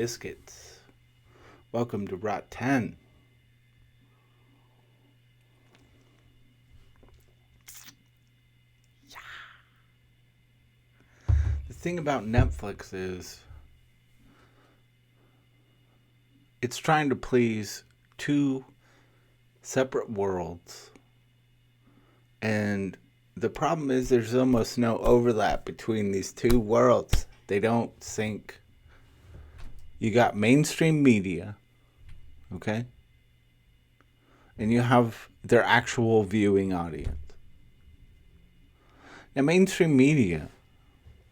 biscuits. Welcome to Rot 10. The thing about Netflix is it's trying to please two separate worlds. And the problem is there's almost no overlap between these two worlds. They don't sync. You got mainstream media, okay? And you have their actual viewing audience. Now, mainstream media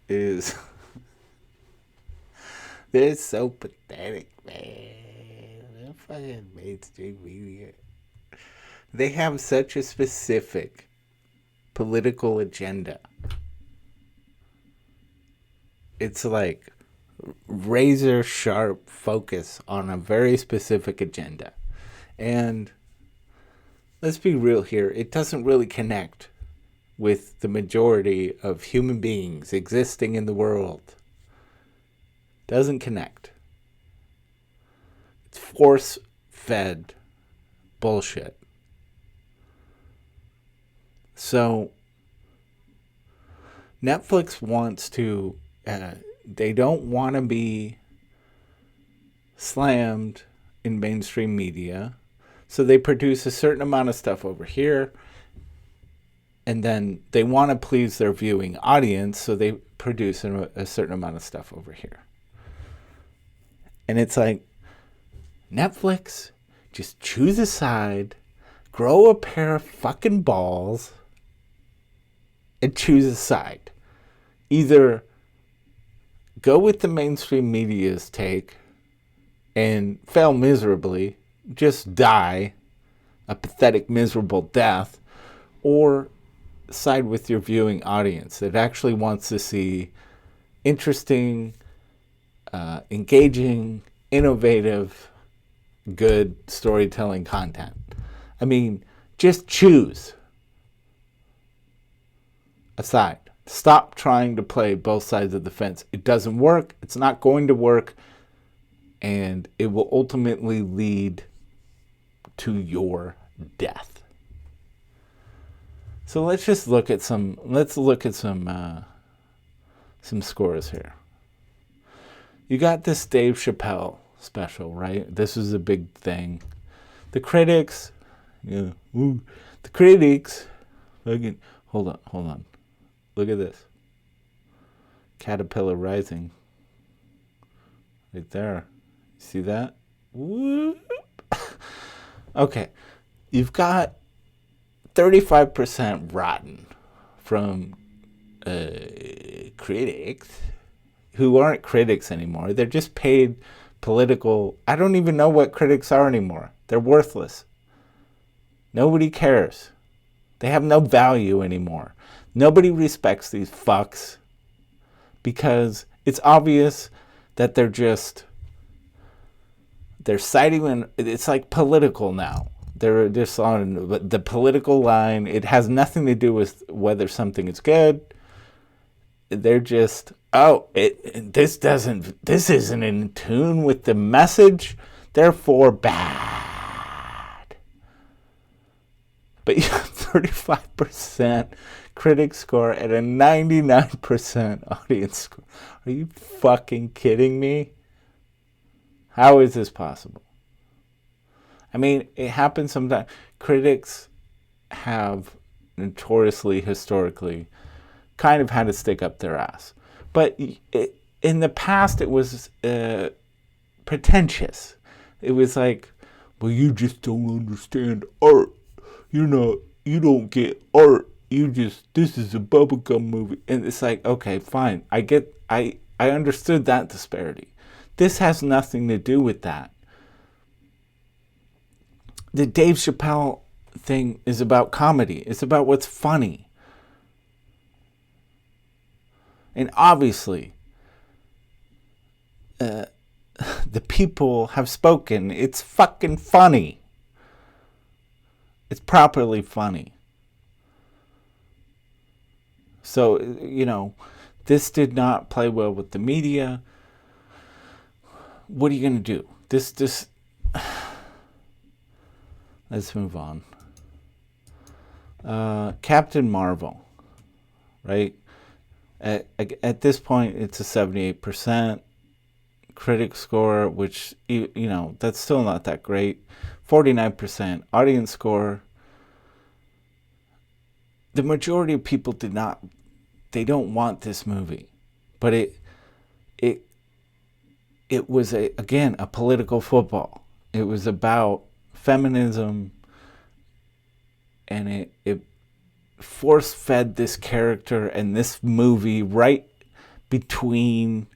is... they're so pathetic, man. They're fucking mainstream media. They have such a specific political agenda. It's like razor sharp focus on a very specific agenda. And let's be real here, it doesn't really connect with the majority of human beings existing in the world. Doesn't connect. It's force-fed bullshit. So Netflix wants to, they don't want to be slammed in mainstream media. So they produce a certain amount of stuff over here. And then they want to please their viewing audience. So they produce a certain amount of stuff over here. And it's like, Netflix, just choose a side, grow a pair of fucking balls, and choose a side. Either go with the mainstream media's take and fail miserably, just die a pathetic, miserable death, or side with your viewing audience that actually wants to see interesting, engaging, innovative, good storytelling content. I mean, just choose a side. Stop trying to play both sides of the fence. It doesn't work. It's not going to work. And it will ultimately lead to your death. So let's just look at some scores here. You got this Dave Chappelle special, right? This is a big thing. The critics, the critics, hold on. Look at this. Caterpillar Rising. Right there. See that? Whoop. Okay. You've got 35% rotten from critics who aren't critics anymore. They're just paid political... I don't even know what critics are anymore. They're worthless. Nobody cares. They have no value anymore. Nobody respects these fucks because it's obvious that they're siding when it's like political now. They're just on the political line. It has nothing to do with whether something is good. They're just, this isn't in tune with the message, therefore bad. But you have 35% critic score and a 99% audience score. Are you fucking kidding me? How is this possible? I mean, it happens sometimes. Critics have notoriously, historically, kind of had to stick up their ass. But in the past, it was pretentious. It was like, well, you just don't understand art. You don't get art. This is a bubblegum movie. And it's like, okay, fine. I understood that disparity. This has nothing to do with that. The Dave Chappelle thing is about comedy. It's about what's funny. And obviously, the people have spoken. It's fucking funny. It's properly funny. So, this did not play well with the media. what are you going to do? This. Let's move on. Captain Marvel, right? At this point, it's a 78% critic score, which, that's still not that great. 49% audience score. The majority of people they don't want this movie, but it was again a political football. It was about feminism, and it force fed this character and this movie right between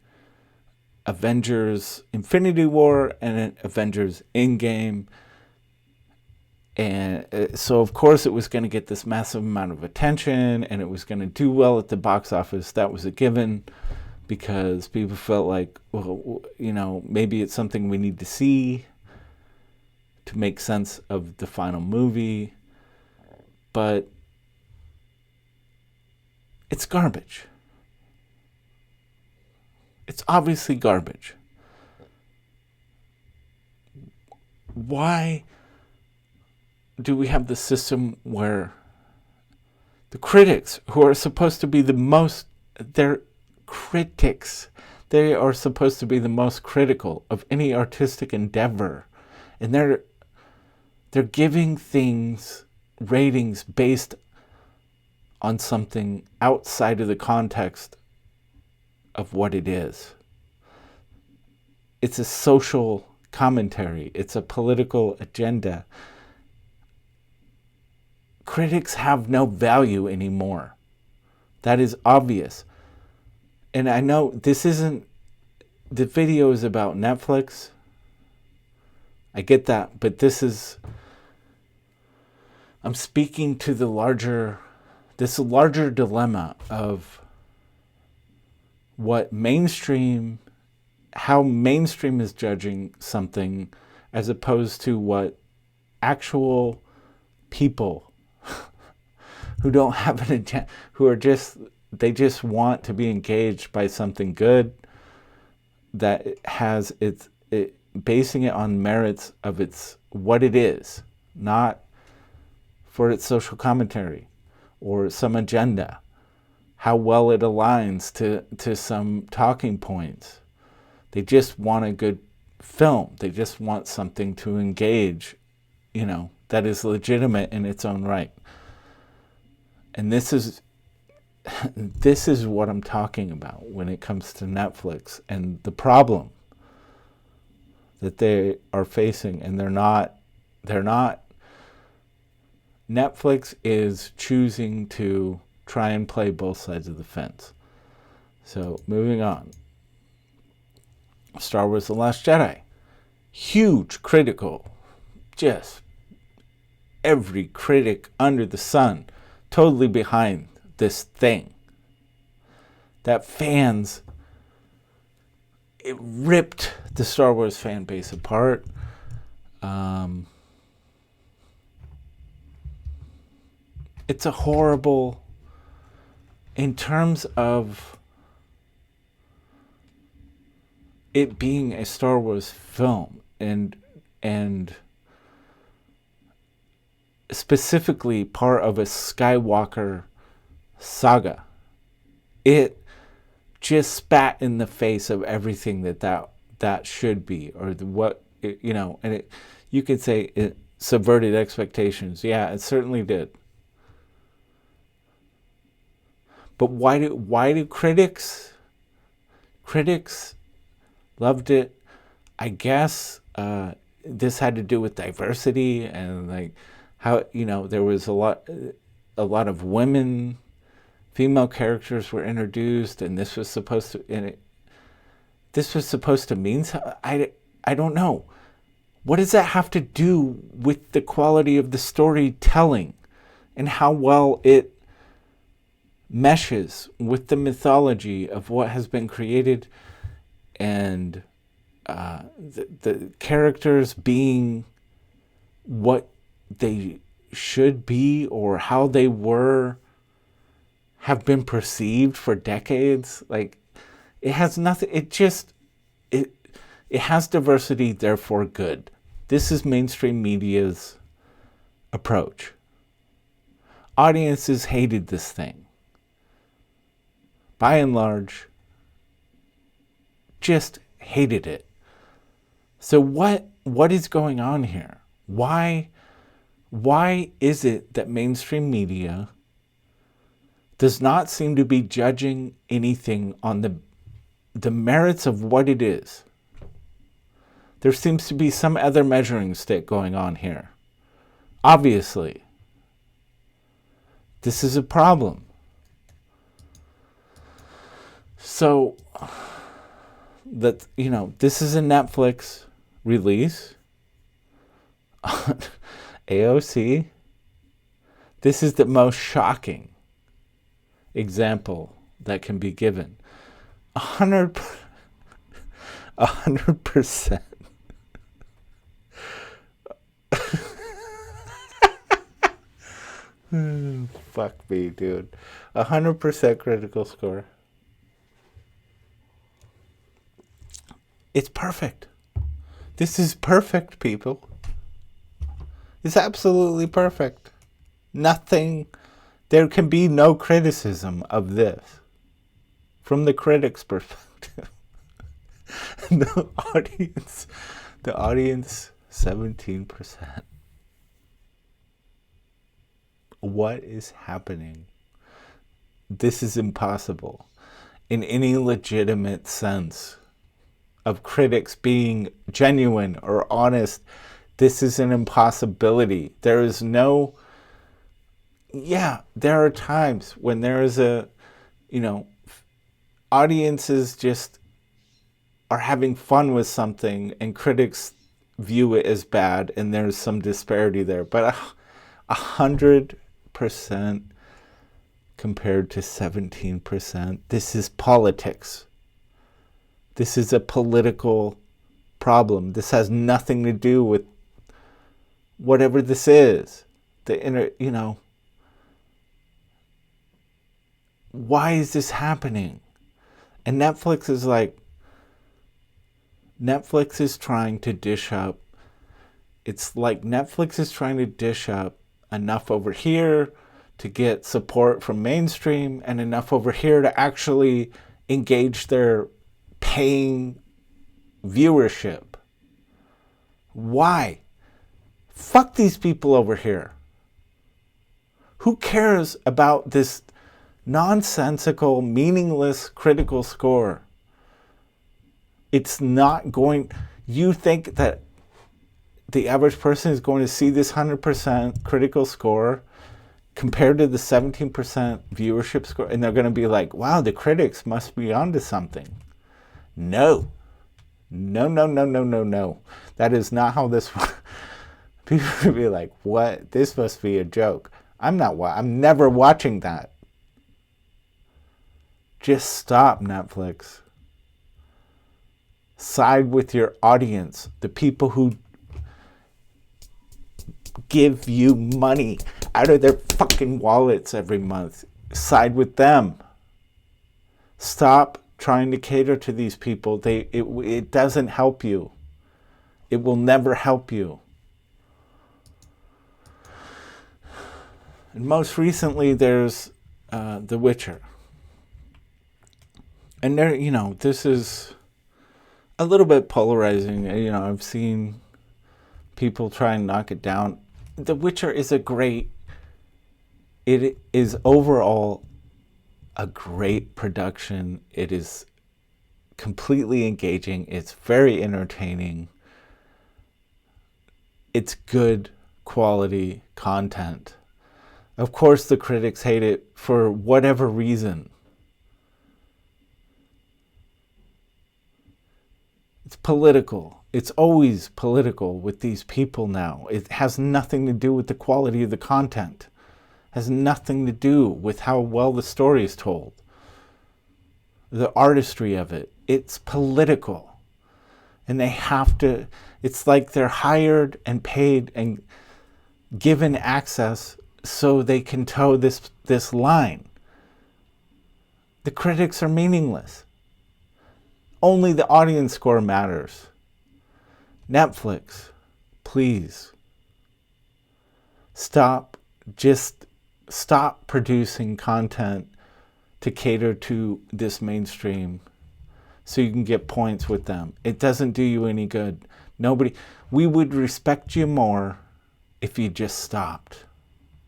Avengers Infinity War and Avengers Endgame. And so, of course, it was going to get this massive amount of attention, and it was going to do well at the box office. That was a given, because people felt like, well, maybe it's something we need to see to make sense of the final movie. But it's garbage. It's obviously garbage. Why do we have the system where the critics, who are supposed to be they're critics, they are supposed to be the most critical of any artistic endeavor, and they're giving things ratings based on something outside of the context of what it is. It's a social commentary. It's a political agenda. Critics have no value anymore. That is obvious. And I know the video is about Netflix. I get that, but I'm speaking to this larger dilemma of how mainstream is judging something, as opposed to what actual people who don't have an agenda, they just want to be engaged by something good that has basing it on merits of what it is, not for its social commentary or some agenda, how well it aligns to some talking points. They just want a good film. They just want something to engage, that is legitimate in its own right. And this is what I'm talking about when it comes to Netflix and the problem that they are facing. And they're not. Netflix is choosing to try and play both sides of the fence. So, moving on. Star Wars The Last Jedi. Huge critical. Just every critic under the sun totally behind this thing. That it ripped the Star Wars fan base apart. It's a horrible, in terms of it being a Star Wars film, and specifically part of a Skywalker saga. It just spat in the face of everything that should be, or and you could say it subverted expectations. Yeah, it certainly did. But why do critics loved it? I guess this had to do with diversity, and like how there was a lot of women, female characters were introduced, and this was supposed to mean I don't know. What does that have to do with the quality of the storytelling and how well it meshes with the mythology of what has been created, and the characters being what they should be, or how they have been perceived for decades? Like, it has nothing. It It has diversity, therefore good. This is mainstream media's approach. Audiences hated this thing. By and large, just hated it. So what is going on here? Why is it that mainstream media does not seem to be judging anything on the merits of what it is? There seems to be some other measuring stick going on here. Obviously, this is a problem. So, this is a Netflix release on AOC. This is the most shocking example that can be given. 100%. Fuck me, dude. 100% critical score. It's perfect. This is perfect, people. It's absolutely perfect. Nothing, there can be no criticism of this from the critic's perspective. The audience, 17%. What is happening? This is impossible in any legitimate sense of critics being genuine or honest. This is an impossibility. There is no, there are times when there is audiences just are having fun with something and critics view it as bad, and there's some disparity there. But 100% compared to 17%, this is politics. This is a political problem. This has nothing to do with whatever this is. Why is this happening? And Netflix is trying to dish up. It's like Netflix is trying to dish up enough over here to get support from mainstream and enough over here to actually engage their paying viewership. Why? Fuck these people over here. Who cares about this nonsensical, meaningless critical score? It's not going... You think that the average person is going to see this 100% critical score compared to the 17% viewership score, and they're going to be like, wow, the critics must be onto something? No. That is not how this works. People would be like, what? This must be a joke. I'm never watching that. Just stop, Netflix. Side with your audience, the people who give you money out of their fucking wallets every month. Side with them. Stop trying to cater to these people. It doesn't help you. It will never help you. And most recently, there's The Witcher. And there, this is a little bit polarizing. I've seen people try and knock it down. The Witcher is it is overall a great production. It is completely engaging. It's very entertaining. It's good quality content. Of course, the critics hate it for whatever reason. It's political. It's always political with these people now. It has nothing to do with the quality of the content. It has nothing to do with how well the story is told. The artistry of it. It's political. And they have to, it's like they're hired and paid and given access so they can toe this line. The critics are meaningless. Only the audience score matters. Netflix, please stop producing content to cater to this mainstream so you can get points with them. It doesn't do you any good. We would respect you more if you just stopped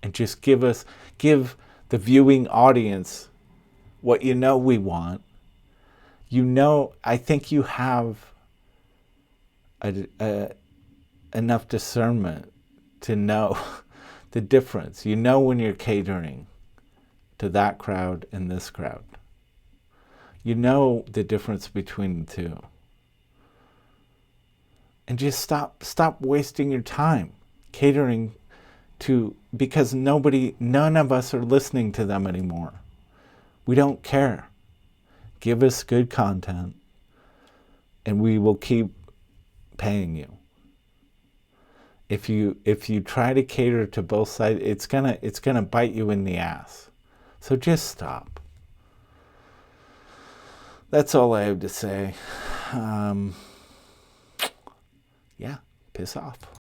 and just give the viewing audience what you know we want. I think you have enough discernment to know the difference. You know when you're catering to that crowd and this crowd. You know the difference between the two. And just stop wasting your time catering to, because none of us are listening to them anymore. We don't care. Give us good content and we will keep paying you. If you try to cater to both sides, it's gonna bite you in the ass. So just stop. That's all I have to say. Yeah, piss off.